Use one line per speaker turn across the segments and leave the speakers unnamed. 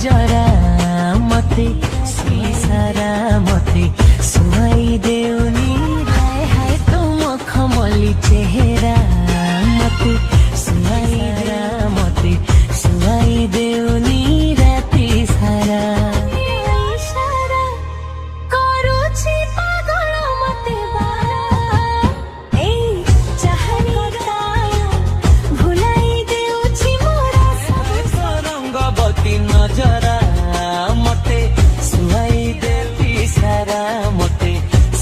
नजरा मते सारा मते सुहाई देउनी हाय हाय तुम खमली चेहरा मते सुहाई मते सुहाई देउनी राति सारा नजरा मते सुहाई देती सारा मते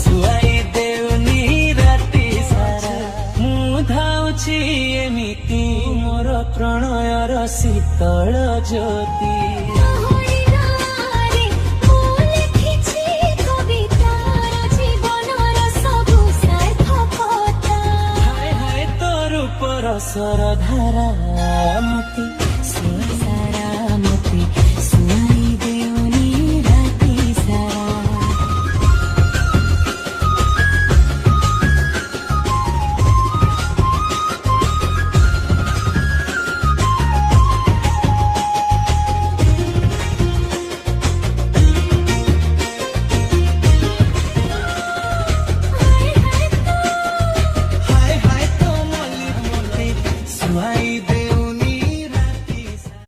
सुहाई देउनी राति सारा मु धाउछि एमिति मोर प्रणयर शीतल ज्योति सर धारा मते